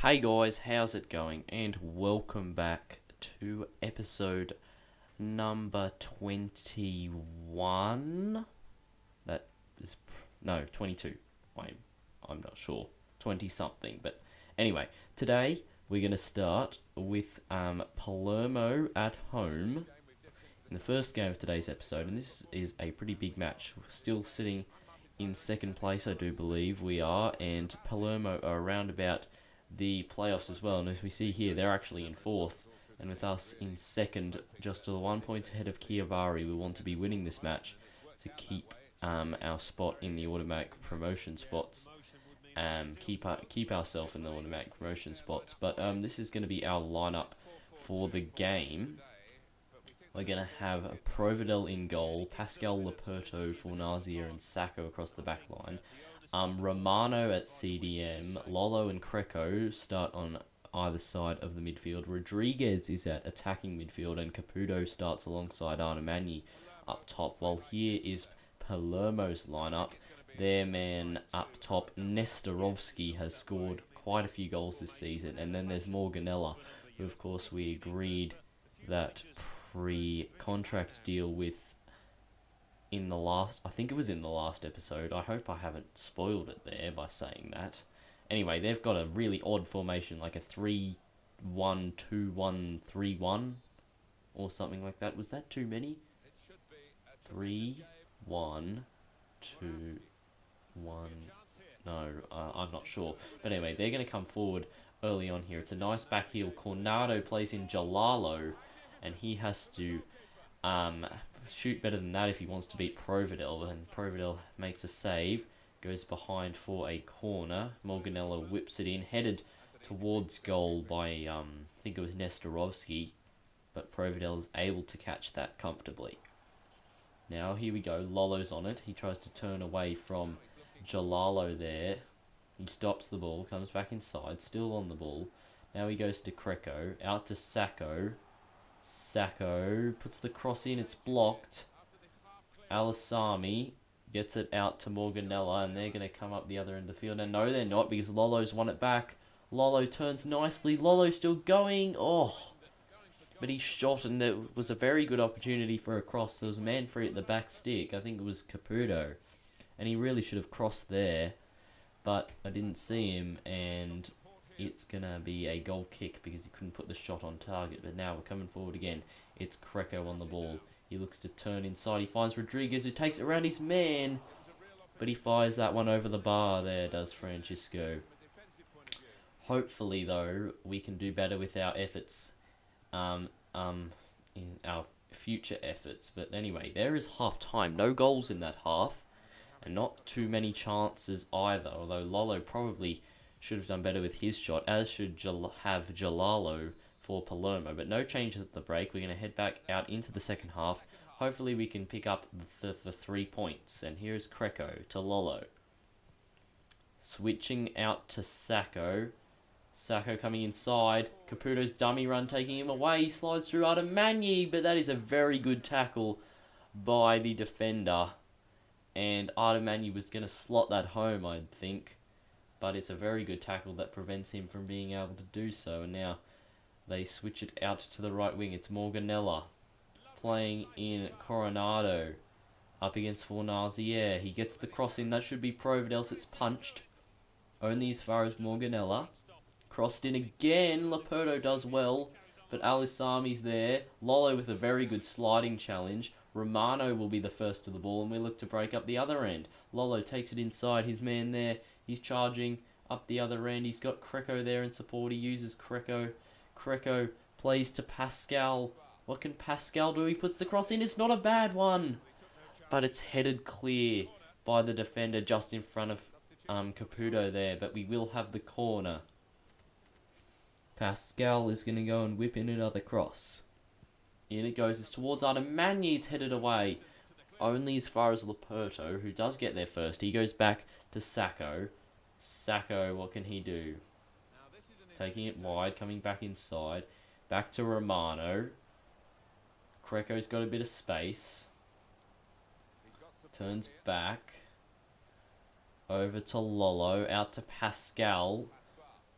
Hey guys, how's it going? And welcome back to episode number 21. That is, no, 22. I'm not sure. 20 something. But anyway, today we're going to start with Palermo at home in the first game of today's episode. And this is a pretty big match. We're still sitting in second place, I do believe we are. And Palermo are around about the playoffs as well, and as we see here, they're actually in fourth, and with us in second, just to the 1 point ahead of Chiavari. We want to be winning this match to keep our spot in the automatic promotion spots, keep ourselves in the automatic promotion spots. But this is going to be our lineup for the game. We're going to have Providel in goal, Pascal, Laperto, Fornazia, and Sacco across the back line. Romano at CDM, Lolo and Creco start on either side of the midfield. Rodriguez is at attacking midfield, and Caputo starts alongside Arnemagni up top. While here is Palermo's lineup. Their man up top, Nestorovski, has scored quite a few goals this season. And then there's Morganella, who of course we agreed that pre-contract deal with in the last, I think it was in the last episode. I hope I haven't spoiled it there by saying that. Anyway, they've got a really odd formation, like a 3-1-2-1-3-1 or something like that. Was that too many? 3-1-2-1. No, I'm not sure. But anyway, they're going to come forward early on here. It's a nice back heel. Cornado plays in Jalalo, and he has to shoot better than that if he wants to beat Providel, and Providel makes a save, goes behind for a corner. Morganella whips it in, headed towards goal by I think it was Nestorovski, but Providel is able to catch that comfortably. Now here we go, Lolo's on it. He tries to turn away from Jalalo there. He stops the ball, comes back inside, still on the ball. Now he goes to Creco, out to Sacco. Sacco puts the cross in, it's blocked. Alisami gets it out to Morganella, and they're going to come up the other end of the field. And no, they're not, because Lolo's won it back. Lolo turns nicely. Lolo still going. Oh, but he shot, and there was a very good opportunity for a cross. There was a man free at the back stick. I think it was Caputo, and he really should have crossed there, but I didn't see him, and it's going to be a goal kick because he couldn't put the shot on target. But now we're coming forward again. It's Creco on the ball. He looks to turn inside. He finds Rodriguez, who takes it around his man, but he fires that one over the bar there, does Francisco. Hopefully, though, we can do better with our efforts, in our future efforts. But anyway, there is half time. No goals in that half, and not too many chances either, although Lolo probably should have done better with his shot, as should have Jalalo for Palermo. But no changes at the break. We're going to head back out into the second half. Hopefully we can pick up the 3 points. And here's Creco to Lolo. Switching out to Sacco. Sacco coming inside. Caputo's dummy run taking him away. He slides through Arnemagni, but that is a very good tackle by the defender. And Arnemagni was going to slot that home, I think. But it's a very good tackle that prevents him from being able to do so. And now they switch it out to the right wing. It's Morganella playing in Coronado up against Fornazia. He gets the cross in. That should be Providel. It's punched only as far as Morganella. Crossed in again. Laperto does well, but Alisami's there. Lolo with a very good sliding challenge. Romano will be the first to the ball, and we look to break up the other end. Lolo takes it inside. His man there. He's charging up the other end. He's got Creco there in support. He uses Creco. Creco plays to Pascal. What can Pascal do? He puts the cross in. It's not a bad one, but it's headed clear by the defender just in front of Caputo there. But we will have the corner. Pascal is going to go and whip in another cross. In it goes. It's towards Arnemagni. It's headed away only as far as Laperto, who does get there first. He goes back to Sacco. Sacco, what can he do? Taking it wide, coming back inside. Back to Romano. Creco's got a bit of space. Turns back. Over to Lolo. Out to Pascal.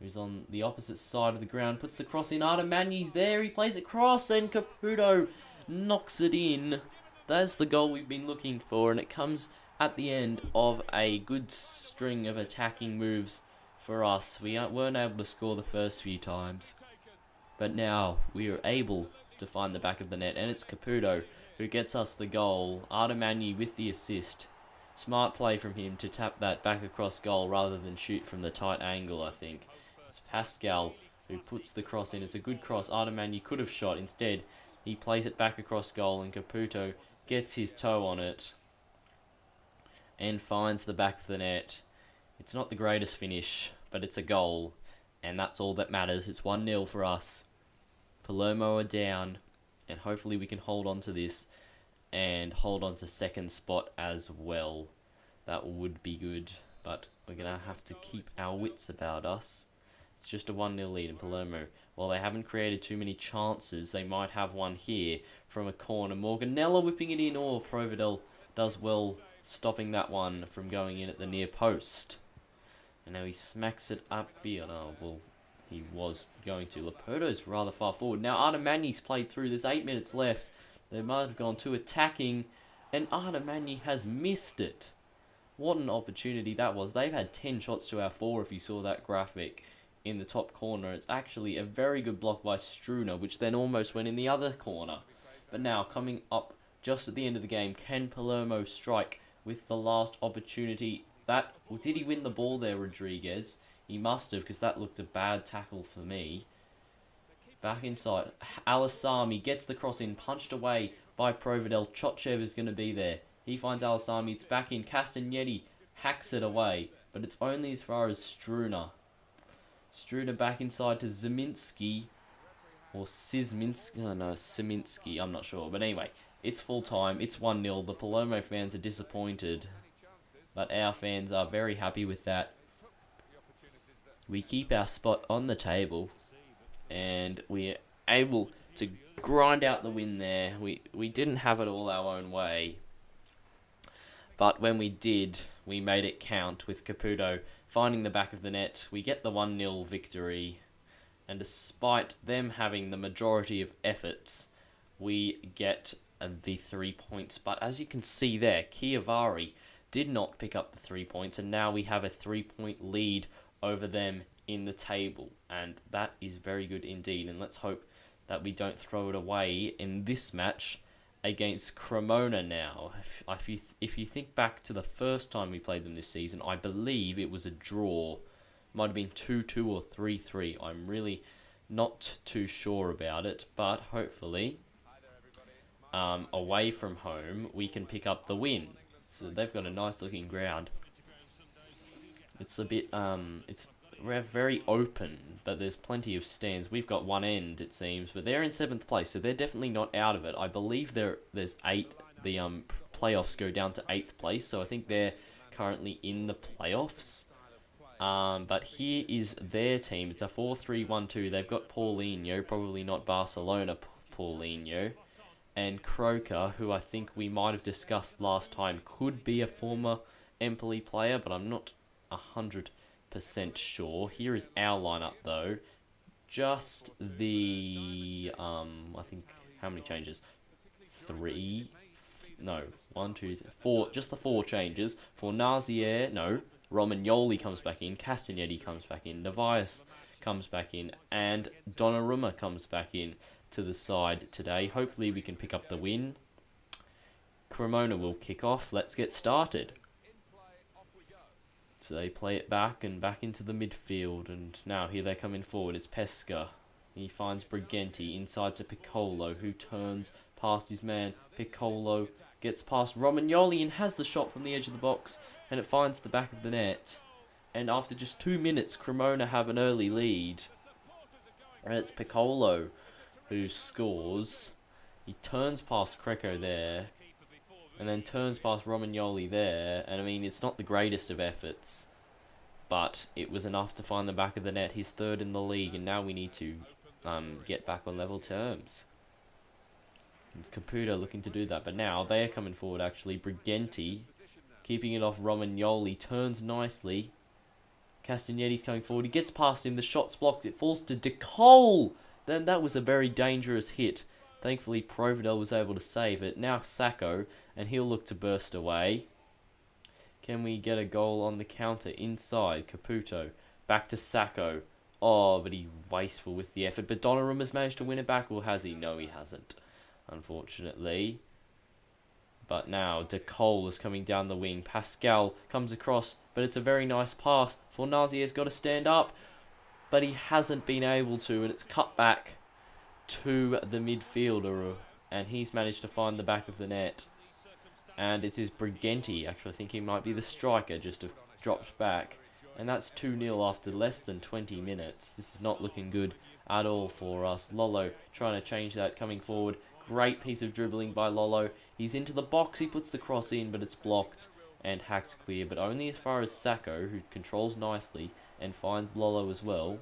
who's on the opposite side of the ground, puts the cross in. Artemagni's there, he plays it cross, and Caputo knocks it in. That's the goal we've been looking for, and it comes at the end of a good string of attacking moves for us. We weren't able to score the first few times, but now we are able to find the back of the net, and it's Caputo who gets us the goal. Artemagni with the assist. Smart play from him to tap that back across goal rather than shoot from the tight angle, I think. It's Pascal who puts the cross in. It's a good cross. Artemagni could have shot. Instead, he plays it back across goal, and Caputo gets his toe on it and finds the back of the net. It's not the greatest finish, but it's a goal, and that's all that matters. It's 1-0 for us. Palermo are down, and hopefully we can hold on to this and hold on to second spot as well. That would be good, but we're going to have to keep our wits about us. It's just a 1-0 lead in Palermo. While they haven't created too many chances, they might have one here from a corner. Morganella whipping it in, or Providel does well stopping that one from going in at the near post. And now he smacks it upfield. Oh, well, he was going to. Leopoldo's rather far forward. Now Artemagni's played through. There's 8 minutes left. They might have gone to attacking, and Artemagni has missed it. What an opportunity that was. They've had 10 shots to our 4 if you saw that graphic in the top corner. It's actually a very good block by Struna, which then almost went in the other corner. But now, coming up just at the end of the game, can Palermo strike with the last opportunity? Did he win the ball there, Rodriguez? He must have, because that looked a bad tackle for me. Back inside. Alasami gets the cross in, punched away by Providel. Chotchev is going to be there. He finds Alasami. It's back in. Castagnetti hacks it away, but it's only as far as Struna. Struna back inside to Zeminski. Or Szyminski. Oh no, Szyminski. I'm not sure. But anyway, it's full time. It's 1-0. The Palermo fans are disappointed, but our fans are very happy with that. We keep our spot on the table, and we're able to grind out the win there. We didn't have it all our own way, but when we did, we made it count with Caputo finding the back of the net. We get the 1-0 victory, and despite them having the majority of efforts, we get the 3 points. But as you can see there, Chiavari did not pick up the 3 points, and now we have a 3-point lead over them in the table, and that is very good indeed. And let's hope that we don't throw it away in this match against Cremona now. If you think back to the first time we played them this season, I believe it was a draw. Might have been 2-2 or 3-3. I'm really not too sure about it, but hopefully away from home we can pick up the win. So they've got a nice looking ground. It's a bit we're very open, but there's plenty of stands. We've got one end, it seems, but they're in 7th place, so they're definitely not out of it. I believe there's 8. The playoffs go down to 8th place, so I think they're currently in the playoffs. But here is their team. It's a 4-3-1-2. They've got Paulinho, probably not Barcelona Paulinho, and Croker, who I think we might have discussed last time could be a former Empoli player, but I'm not 100% sure. Here is our lineup though. Just the I think, how many changes? 3? No, 1, 2, 3, 4. Just the 4 changes. For Nazier, no. Romagnoli comes back in. Castagnetti comes back in. Nevias comes back in, and Donnarumma comes back in to the side today. Hopefully we can pick up the win. Cremona will kick off. Let's get started. So they play it back and back into the midfield, and now here they come in forward. It's Pesca. He finds Briganti inside to Piccolo, who turns past his man. Piccolo gets past Romagnoli and has the shot from the edge of the box, and it finds the back of the net. And after just 2 minutes, Cremona have an early lead. And it's Piccolo who scores. He turns past Creco there, and then turns past Romagnoli there. And I mean, it's not the greatest of efforts, but it was enough to find the back of the net. He's 3rd in the league, and now we need to get back on level terms. Caputo looking to do that, but now they are coming forward actually. Briganti keeping it off Romagnoli, turns nicely. Castagnetti's coming forward. He gets past him. The shot's blocked. It falls to De Cole. Then that was a very dangerous hit. Thankfully, Providel was able to save it. Now Sacco, and he'll look to burst away. Can we get a goal on the counter inside? Caputo. Back to Sacco. Oh, but he's wasteful with the effort. But Donnarumma's managed to win it back, or has he? No, he hasn't, unfortunately. But now De Cole is coming down the wing. Pascal comes across, but it's a very nice pass. Fornazier's got to stand up, but he hasn't been able to, and it's cut back to the midfielder, and he's managed to find the back of the net. And it is Briganti. Actually, I think he might be the striker, just have dropped back. And that's 2-0 after less than 20 minutes. This is not looking good at all for us. Lolo trying to change that, coming forward. Great piece of dribbling by Lolo. He's into the box. He puts the cross in, but it's blocked and hacked clear. But only as far as Sacco, who controls nicely and finds Lolo as well.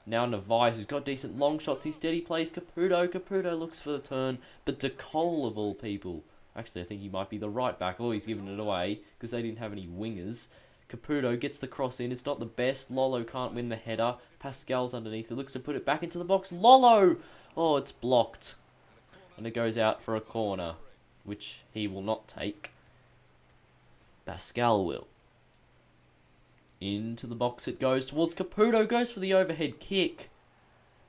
Now Neves, who's got decent long shots. He steady plays Caputo. Caputo looks for the turn. But De Cole, of all people. Actually, I think he might be the right back. Oh, he's given it away because they didn't have any wingers. Caputo gets the cross in. It's not the best. Lolo can't win the header. Pascal's underneath. He looks to put it back into the box. Lolo! Oh, it's blocked. And it goes out for a corner, which he will not take. Pascal will. Into the box it goes towards Caputo. Goes for the overhead kick.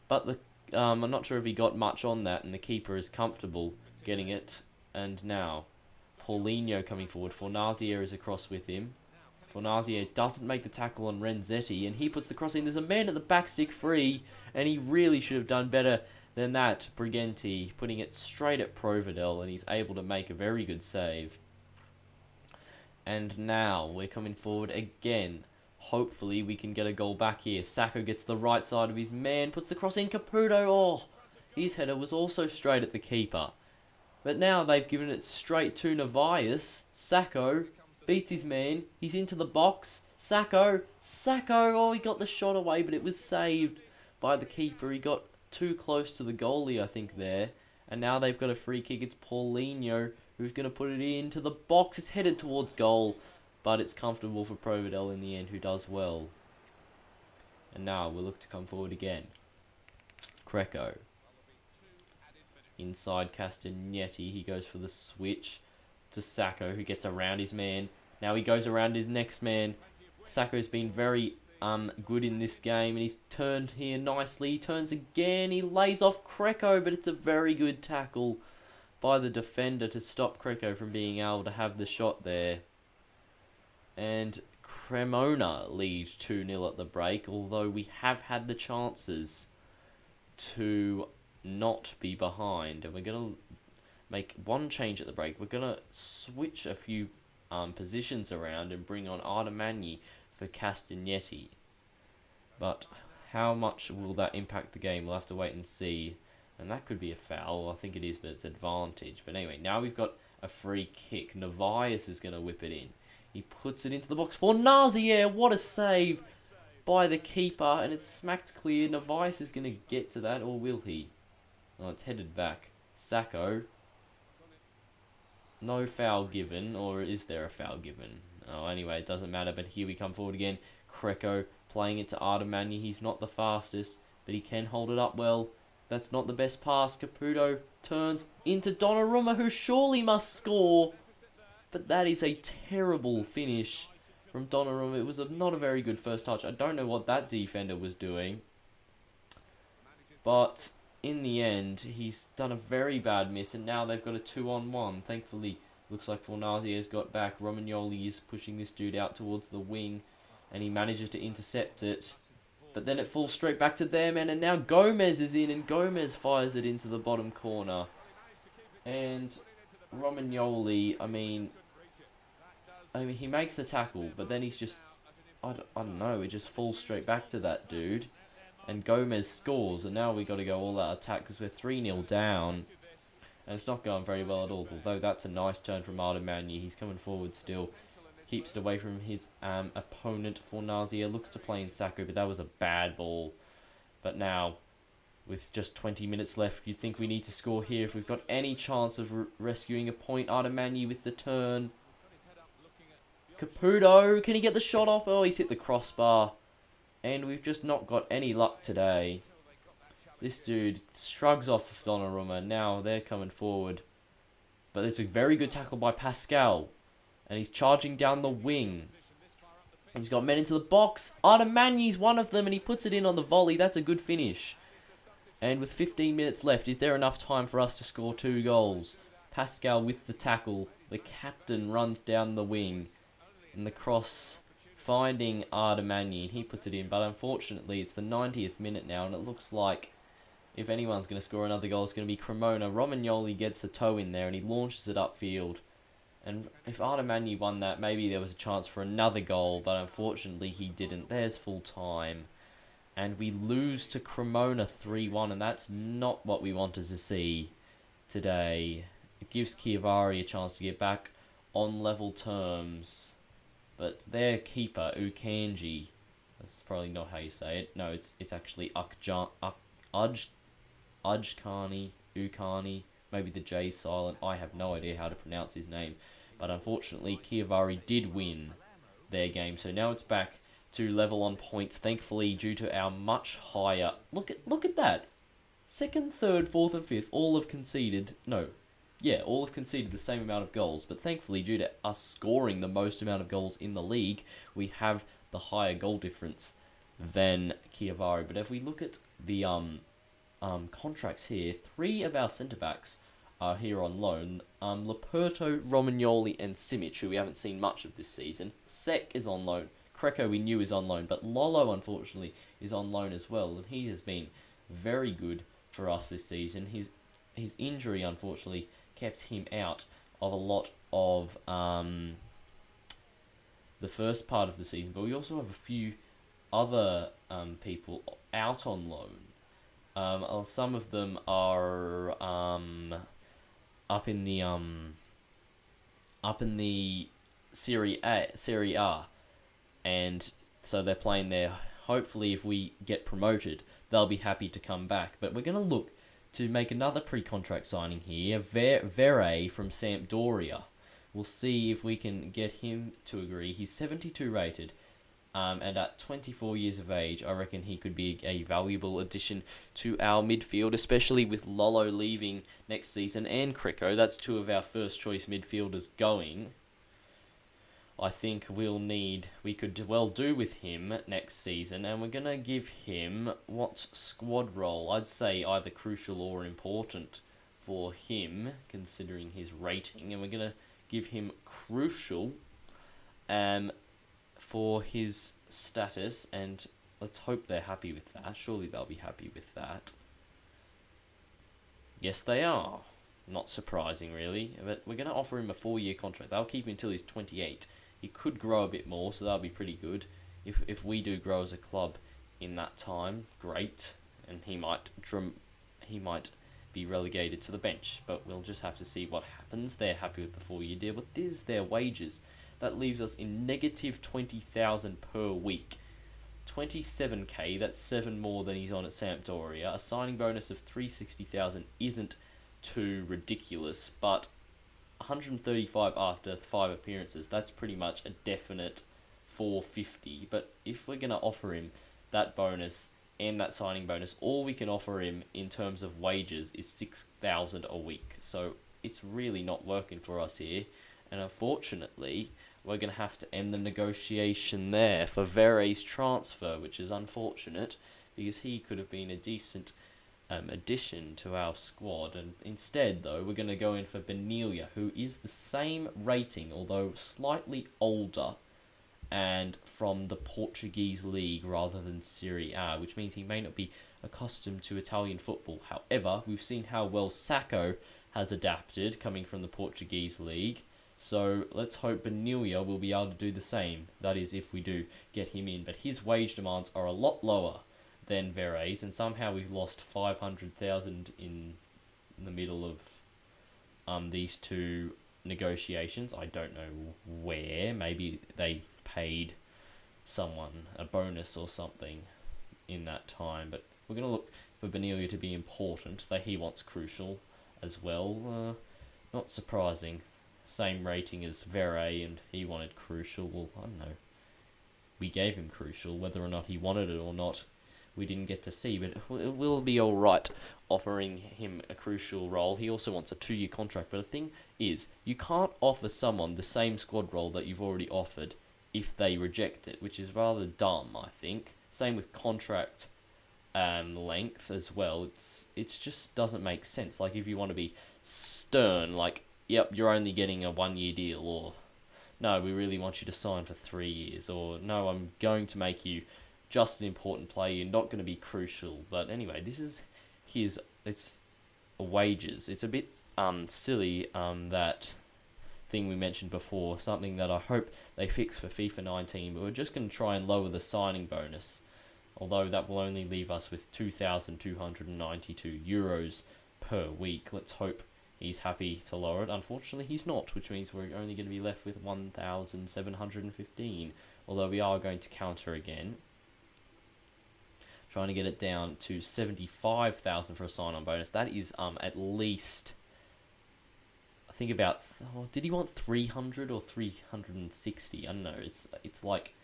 But the I'm not sure if he got much on that, and the keeper is comfortable getting it. And now, Paulinho coming forward. Fornazier is across with him. Fornazier doesn't make the tackle on Renzetti, and he puts the cross in. There's a man at the back stick free, and he really should have done better than that. Briganti putting it straight at Providel, and he's able to make a very good save. And now we're coming forward again. Hopefully we can get a goal back here. Sacco gets the right side of his man, puts the cross in. Caputo, oh, his header was also straight at the keeper. But now they've given it straight to Neves. Sacco beats his man. He's into the box. Sacco. Oh, he got the shot away, but it was saved by the keeper. He got too close to the goalie, I think, there. And now they've got a free kick. It's Paulinho who's going to put it into the box. It's headed towards goal, but it's comfortable for Providel in the end, who does well. And now we'll look to come forward again. Creco. Inside Castagnetti. He goes for the switch to Sacco, who gets around his man. Now he goes around his next man. Sacco's been very good in this game, and he's turned here nicely. He turns again. He lays off Creco, but it's a very good tackle by the defender to stop Creco from being able to have the shot there. And Cremona leads 2-0 at the break, although we have had the chances to not be behind. And we're going to make one change at the break. We're going to switch a few positions around and bring on Artemagni for Castagnetti. But how much will that impact the game? We'll have to wait and see. And that could be a foul. I think it is, but it's advantage. But anyway, now we've got a free kick. Neves is going to whip it in. He puts it into the box for Nazier. What a save by the keeper. And it's smacked clear. Neves is going to get to that, or will he? Oh, it's headed back. Sacco. No foul given, or is there a foul given? Oh, anyway, it doesn't matter. But here we come forward again. Creco playing it to Artemagni. He's not the fastest, but he can hold it up well. That's not the best pass. Caputo turns into Donnarumma, who surely must score. But that is a terrible finish from Donnarumma. It was not a very good first touch. I don't know what that defender was doing. But in the end, he's done a very bad miss, and now they've got a 2-on-1. Thankfully, looks like Fornazier's got back. Romagnoli is pushing this dude out towards the wing, and he manages to intercept it. But then it falls straight back to their man, and now Gomez is in, and Gomez fires it into the bottom corner. And Romagnoli, I mean, he makes the tackle, but then he's just, I don't know, it just falls straight back to that dude. And Gomez scores, and now we got to go all out attack because we're 3-0 down. And it's not going very well at all, although that's a nice turn from Artemagni. He's coming forward still. Keeps it away from his opponent. Fornazia looks to play in Sacco, but that was a bad ball. But now, with just 20 minutes left, you'd think we need to score here if we've got any chance of rescuing a point. Artemagni with the turn. Caputo, can he get the shot off? Oh, he's hit the crossbar. And we've just not got any luck today. This dude shrugs off Donnarumma. Now they're coming forward. But it's a very good tackle by Pascal. And he's charging down the wing. He's got men into the box. Artemagni's one of them and he puts it in on the volley. That's a good finish. And with 15 minutes left, is there enough time for us to score 2 goals? Pascal with the tackle. The captain runs down the wing. And the cross finding Artemagni. He puts it in. But unfortunately, it's the 90th minute now. And it looks like if anyone's going to score another goal, it's going to be Cremona. Romagnoli gets a toe in there and he launches it upfield. And if Artemagni won that, maybe there was a chance for another goal, but unfortunately he didn't. There's full time. And we lose to Cremona 3-1, and that's not what we wanted to see today. It gives Chiavari a chance to get back on level terms. But their keeper, Ukanji, that's probably not how you say it. No, it's actually Ukani, maybe the J's silent. I have no idea how to pronounce his name. But unfortunately, Chiavari did win their game. So now it's back to level on points, thankfully, due to our much higher... Look at that. 2nd, 3rd, 4th and 5th all have conceded... No. Yeah, all have conceded the same amount of goals. But thankfully, due to us scoring the most amount of goals in the league, we have the higher goal difference than Chiavari. But if we look at the contracts here, 3 of our centre-backs are here on loan. Laperto, Romagnoli and Simic, who we haven't seen much of this season. Sek is on loan. Kreco we knew is on loan, but Lolo unfortunately is on loan as well, and he has been very good for us this season. His injury unfortunately kept him out of a lot of the first part of the season, but we also have a few other people out on loan. Some of them are up in the Serie A, and so they're playing there. Hopefully, if we get promoted, they'll be happy to come back. But we're going to look to make another pre-contract signing here. Vere from Sampdoria. We'll see if we can get him to agree. He's 72 rated. And at 24 years of age, I reckon he could be a valuable addition to our midfield, especially with Lolo leaving next season and Kreco. That's 2 of our first choice midfielders going. I think we could well do with him next season, and we're going to give him what squad role? I'd say either crucial or important for him, considering his rating, and we're going to give him crucial for his status, and let's hope they're happy with that. Surely they'll be happy with that. Yes, they are. Not surprising, really, but we're going to offer him a 4-year contract. They'll keep him until he's 28. He could grow a bit more, so that'll be pretty good. If we do grow as a club in that time, great, and he might be relegated to the bench, but we'll just have to see what happens. They're happy with the 4-year deal, but this is their wages. That leaves us in negative 20,000 per week. 27k, that's 7 more than he's on at Sampdoria. A signing bonus of 360,000 isn't too ridiculous, but 135 after 5 appearances, that's pretty much a definite 450. But if we're going to offer him that bonus and that signing bonus, all we can offer him in terms of wages is 6,000 a week. So it's really not working for us here. And unfortunately, we're going to have to end the negotiation there for Vere's transfer, which is unfortunate because he could have been a decent addition to our squad. And instead, though, we're going to go in for Beniglia, who is the same rating, although slightly older, and from the Portuguese league rather than Serie A, which means he may not be accustomed to Italian football. However, we've seen how well Sacco has adapted coming from the Portuguese league. So let's hope Beniglia will be able to do the same. That is, if we do get him in. But his wage demands are a lot lower than Vere's, and somehow we've lost 500,000 in the middle of these 2 negotiations. I don't know where. Maybe they paid someone a bonus or something in that time. But we're going to look for Beniglia to be important. That he wants crucial as well. Not surprising. Same rating as Vere, and he wanted crucial. Well, I don't know. we gave him crucial. Whether or not he wanted it or not, we didn't get to see, but it will be alright offering him a crucial role. He also wants a 2-year contract, but the thing is, you can't offer someone the same squad role that you've already offered if they reject it, which is rather dumb, I think. Same with contract length as well. It just doesn't make sense. Like, if you want to be stern, like, yep, you're only getting a 1-year deal, or no, we really want you to sign for 3 years, or no, I'm going to make you just an important player, you're not going to be crucial. But anyway, this is it's wages. It's a bit silly, that thing we mentioned before, something that I hope they fix for FIFA 19, but we're just going to try and lower the signing bonus, although that will only leave us with €2,292 per week. Let's hope he's happy to lower it. Unfortunately, he's not, which means we're only going to be left with 1,715, although we are going to counter again, trying to get it down to 75,000 for a sign-on bonus. That is at least, I think about, did he want 300 or 360? I don't know. It's like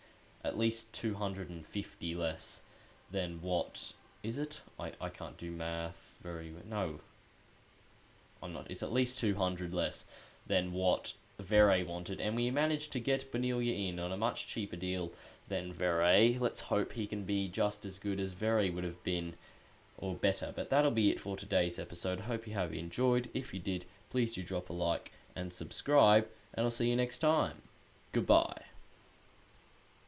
at least 250 less than what is it? I can't do math very well. No, I'm not. It's at least 200 less than what Vere wanted, and we managed to get Bonilla in on a much cheaper deal than Vere. Let's hope he can be just as good as Vere would have been, or better. But that'll be it for today's episode. Hope you have enjoyed. If you did, please do drop a like and subscribe, and I'll see you next time. Goodbye.